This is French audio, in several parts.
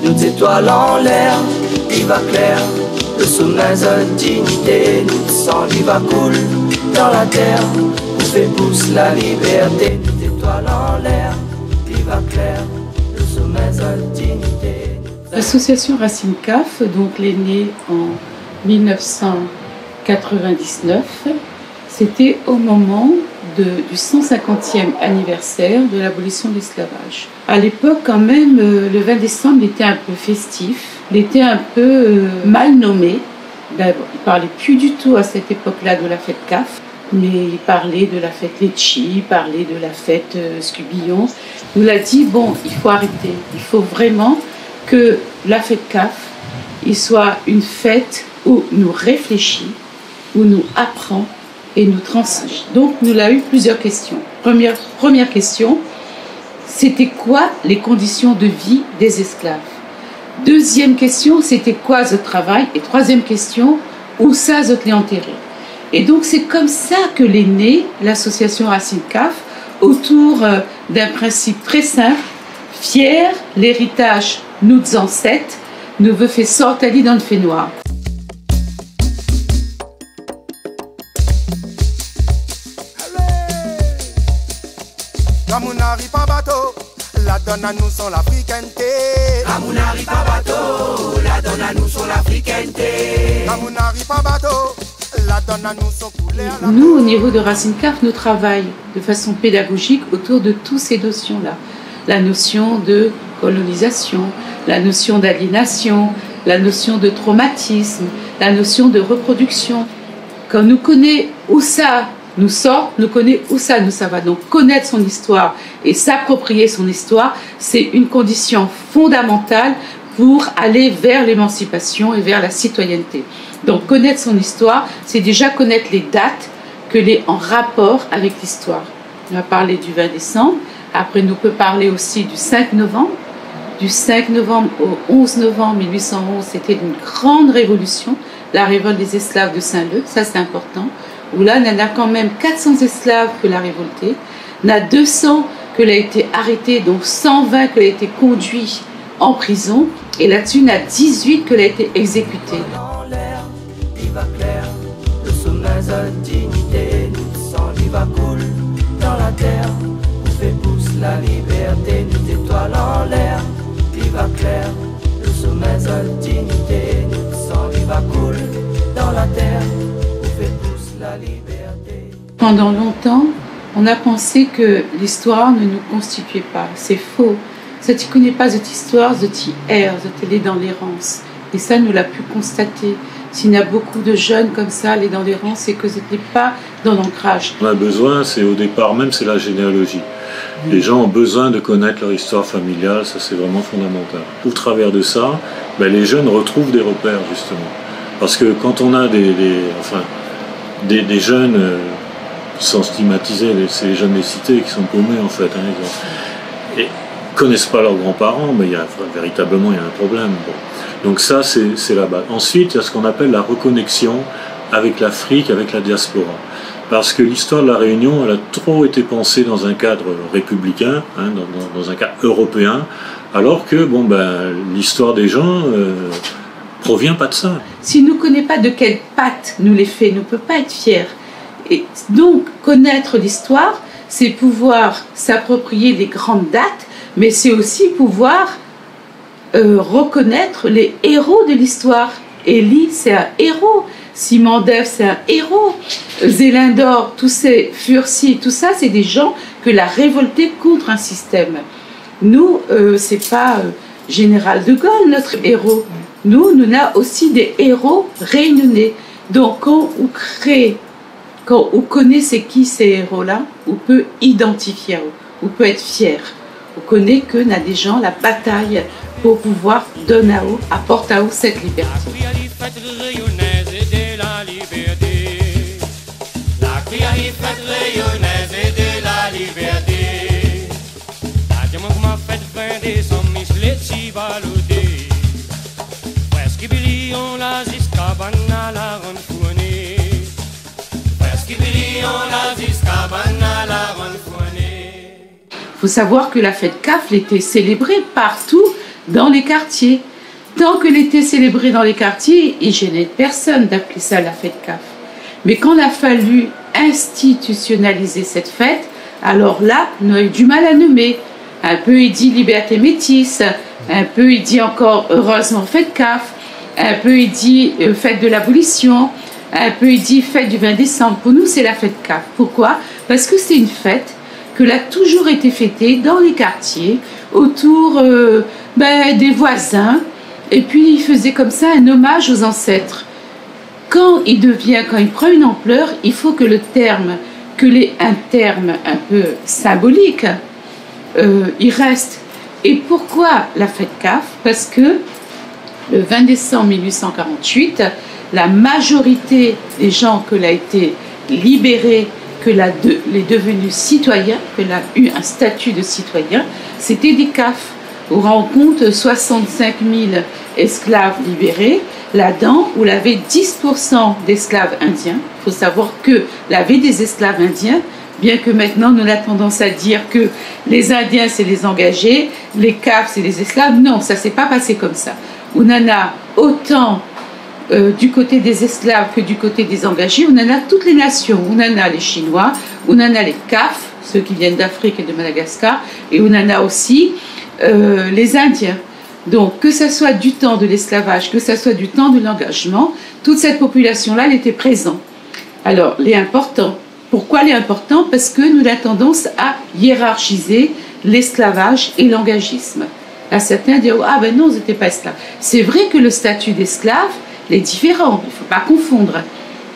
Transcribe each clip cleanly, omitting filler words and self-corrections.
nous étoiles en l'air, il va clair, le sommet de dignité, nous sang, il va cool dans la terre, où fait pousse la liberté, nous étoiles en l'air, il va clair, le sommet de dignité. L'association Racine CAF, donc, elle est née en 1999. C'était au moment du 150e anniversaire de l'abolition de l'esclavage. À l'époque, quand même, le 20 décembre était un peu festif, il était un peu mal nommé. Ben, il ne parlait plus du tout à cette époque-là de la fête CAF, mais il parlait de la fête Letchi, il parlait de la fête Scubillon. Il nous a dit, bon, il faut arrêter, il faut vraiment que la fête CAF, il soit une fête où nous réfléchit, où nous apprend et nous transmet. Donc, nous avons eu plusieurs questions. Première question, c'était quoi les conditions de vie des esclaves? Deuxième question, c'était quoi ce travail? Et troisième question, où ça je l'ai enterré? Et donc, c'est comme ça que l'est née l'association Racine CAF, autour d'un principe très simple, fier l'héritage nous ancêtres, nous veut faire sortir dans le fait noir. Ramounari pas bateau, la donne à nous sont l'africaine. Ramounari pas bateau, la donne à nous sont l'africaine. Ramounari pas bateau, la donne à nous sont coulées. Nous, au niveau de Racine CAF, nous travaillons de façon pédagogique autour de toutes ces notions-là. La notion de colonisation, la notion d'aliénation, la notion de traumatisme, la notion de reproduction. Quand nous connaissons où ça nous sort, nous connaissons où ça nous va. Donc connaître son histoire et s'approprier son histoire, c'est une condition fondamentale pour aller vers l'émancipation et vers la citoyenneté. Donc connaître son histoire, c'est déjà connaître les dates qu'elle est en rapport avec l'histoire. On va parler du 20 décembre, après nous peut parler aussi du 5 novembre. Du 5 novembre au 11 novembre 1811, c'était une grande révolution, la révolte des esclaves de Saint-Leu, ça c'est important, où là, on a quand même 400 esclaves que l'a révolté, on a 200 que l'a été arrêté, donc 120 que l'a été conduit en prison, et là-dessus, on a 18 que l'a été exécuté. Il va clair, le sommet de dignité, nous sang, il va cool dans la terre, où fait pousse la liberté, nous étoiles en l'air. Il va clair, le sommet de dignité, nous sang, il va cool dans la terre, où fait pousse la liberté. Pendant longtemps, on a pensé que l'histoire ne nous constituait pas. C'est faux. Si tu ne connais pas cette histoire, tu erres, tu es dans l'errance. Et ça, nous l'a pu constater. S'il y a beaucoup de jeunes comme ça, aller dans l'errance, c'est que ce n'était pas dans l'ancrage. On a besoin, c'est au départ même, c'est la généalogie. Les gens ont besoin de connaître leur histoire familiale, ça c'est vraiment fondamental. Au travers de ça, les jeunes retrouvent des repères justement. Parce que quand on a des jeunes, sans stigmatiser, c'est les jeunes des cités qui sont paumés en fait, et ne connaissent pas leurs grands-parents, mais véritablement il y a un problème. Bon. Donc ça c'est la base. Ensuite il y a ce qu'on appelle la reconnexion avec l'Afrique, avec la diaspora. Parce que l'histoire de la Réunion, elle a trop été pensée dans un cadre républicain, dans un cadre européen, alors que l'histoire des gens provient pas de ça. Si nous ne connaissons pas de quelle patte nous les fait, nous ne pouvons pas être fiers. Et donc, connaître l'histoire, c'est pouvoir s'approprier des grandes dates, mais c'est aussi pouvoir reconnaître les héros de l'histoire. Élie, c'est un héros. Simandef, c'est un héros. Zélindor, tous ces Fursi, tout ça, c'est des gens que l'a révolté contre un système. Nous, c'est pas Général de Gaulle, notre héros. Nous avons aussi des héros réunionnais. Donc, quand on connaît c'est qui ces héros-là, on peut identifier à eux, on peut être fier. On connaît que nous avons des gens, la bataille pour pouvoir donner à eux, apporter à eux cette liberté. Il faut savoir que la fête CAF était célébrée partout dans les quartiers. Tant que l'été célébré dans les quartiers, il gênait personne d'appeler ça la fête CAF. Mais quand il a fallu institutionnaliser cette fête, alors là, on a eu du mal à nommer. Un peu il dit liberté métisse, un peu il dit encore heureusement fête CAF, un peu il dit fête de l'abolition, un peu il dit fête du 20 décembre. Pour nous, c'est la fête CAF. Pourquoi? Parce que c'est une fête que a toujours été fêtée dans les quartiers, autour des voisins, et puis il faisait comme ça un hommage aux ancêtres. Quand il prend une ampleur, il faut que un terme un peu symbolique, il reste. Et pourquoi la fête CAF? Parce que le 20 décembre 1848, la majorité des gens que l'a été libéré, est devenu citoyen, qu'elle a eu un statut de citoyen, c'était des CAF. On rencontre 65 000 esclaves libérés. Là-dedans, où il y avait 10% d'esclaves indiens. Il faut savoir que l'avait des esclaves indiens, bien que maintenant on a tendance à dire que les Indiens c'est les engagés, les CAF c'est les esclaves. Non, ça ne s'est pas passé comme ça. On en a autant du côté des esclaves que du côté des engagés. On en a toutes les nations. On en a les Chinois, on en a les CAF, ceux qui viennent d'Afrique et de Madagascar, et on en a aussi les Indiens. Donc, que ce soit du temps de l'esclavage, que ce soit du temps de l'engagement, toute cette population-là, elle était présente. Alors, les importants. Pourquoi les importants? Parce que nous avons tendance à hiérarchiser l'esclavage et l'engagisme. Là, certains disent, ah ben non, ils n'étaient pas esclaves. C'est vrai que le statut d'esclave est différent, il ne faut pas confondre.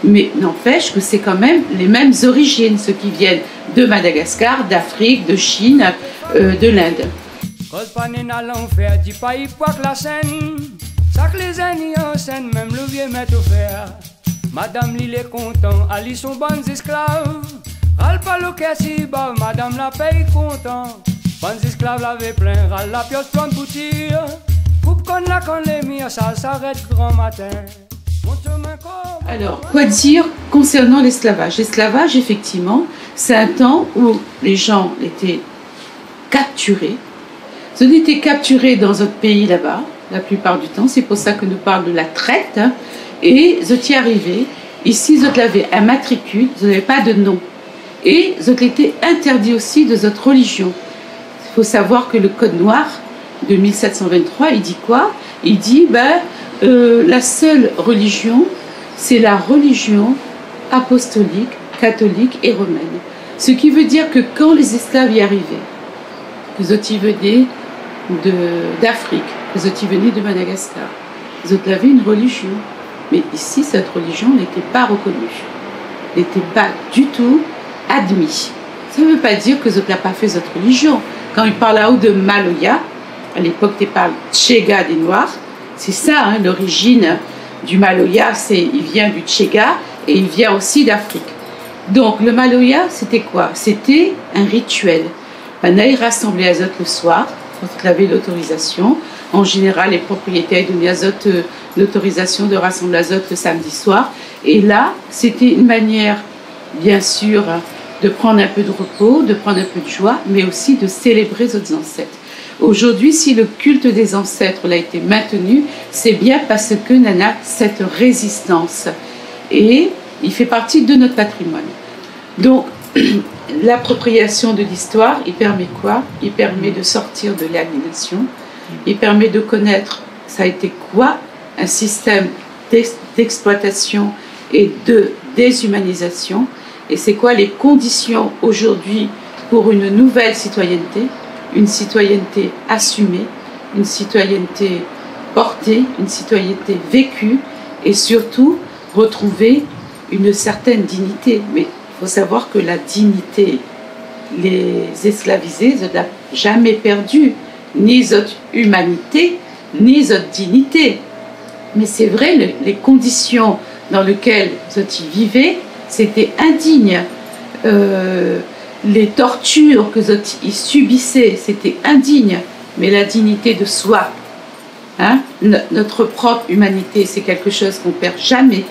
Mais n'empêche que c'est quand même les mêmes origines, ceux qui viennent de Madagascar, d'Afrique, de Chine, de l'Inde. Colpanen à l'enfer, du pays pour la scène. Ça que les ennemis en scène, même le vieux met au fer. Madame l'île est content, Ali sont bonnes esclaves. Râle pas le si bas, madame la paye content. Bonnes esclaves l'avaient plein, râle la pioche plein de boutir. Coupe qu'on la qu'on les mire, ça s'arrête grand matin. Alors, quoi dire concernant l'esclavage? L'esclavage, effectivement, c'est un temps où les gens étaient capturés. Ils ont été capturés dans notre pays là-bas, la plupart du temps. C'est pour ça que nous parlons de la traite. Hein. Et ils étaient arrivés. Ici, ils avaient un matricule, ils n'avaient pas de nom. Et ils ont été interdits aussi de notre religion. Il faut savoir que le Code noir de 1723, il dit quoi? Il dit, la seule religion, c'est la religion apostolique, catholique et romaine. Ce qui veut dire que quand les esclaves y arrivaient, les autres y venaient d'Afrique, les autres y venaient de Madagascar, les autres avaient une religion. Mais ici, cette religion n'était pas reconnue, n'était pas du tout admise. Ça ne veut pas dire que les autres n'ont pas fait cette religion. Quand il parle là-haut de Maloya, à l'époque, il parle Tchega des Noirs, c'est ça, hein, l'origine du Maloya, il vient du Tchega et il vient aussi d'Afrique. Donc le Maloya, c'était quoi? C'était un rituel. On a rassemblé Azot le soir, quand il avait l'autorisation. En général, les propriétaires donnaient Azot l'autorisation de rassembler Azot le samedi soir. Et là, c'était une manière, bien sûr, de prendre un peu de repos, de prendre un peu de joie, mais aussi de célébrer les autres ancêtres. Aujourd'hui, si le culte des ancêtres a été maintenu, c'est bien parce que l'on a cette résistance. Et il fait partie de notre patrimoine. Donc, l'appropriation de l'histoire, il permet quoi? Il permet de sortir de l'aliénation. Il permet de connaître, ça a été quoi? Un système d'exploitation et de déshumanisation. Et c'est quoi les conditions aujourd'hui pour une nouvelle citoyenneté? Une citoyenneté assumée, une citoyenneté portée, une citoyenneté vécue et surtout retrouver une certaine dignité. Mais il faut savoir que la dignité, les esclavisés ne l'ont jamais perdue, ni notre humanité, ni notre dignité. Mais c'est vrai, les conditions dans lesquelles ils vivaient, c'était indigne. Les tortures que ils subissaient, c'était indigne, mais la dignité de soi, hein, notre propre humanité, c'est quelque chose qu'on ne perd jamais.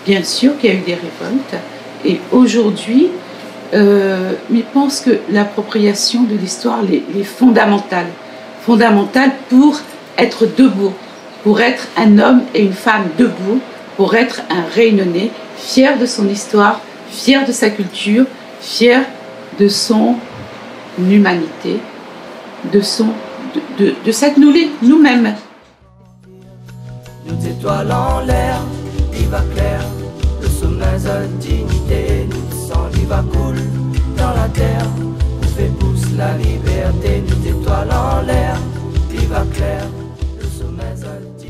Bien sûr qu'il y a eu des révoltes, et aujourd'hui, je pense que l'appropriation de l'histoire est fondamentale. Il fondamentale pour être debout, pour être un homme et une femme debout, pour être un Réunionnais fier de son histoire, fier de sa culture, fier de son humanité, de s'être nous-mêmes. Nous étoiles en l'air, il va clair, le sommeil de dignité, nous sang, il va cool dans la terre, où fait pousse la liberté, nous étoiles en l'air, il va clair, le sommeil de dignité.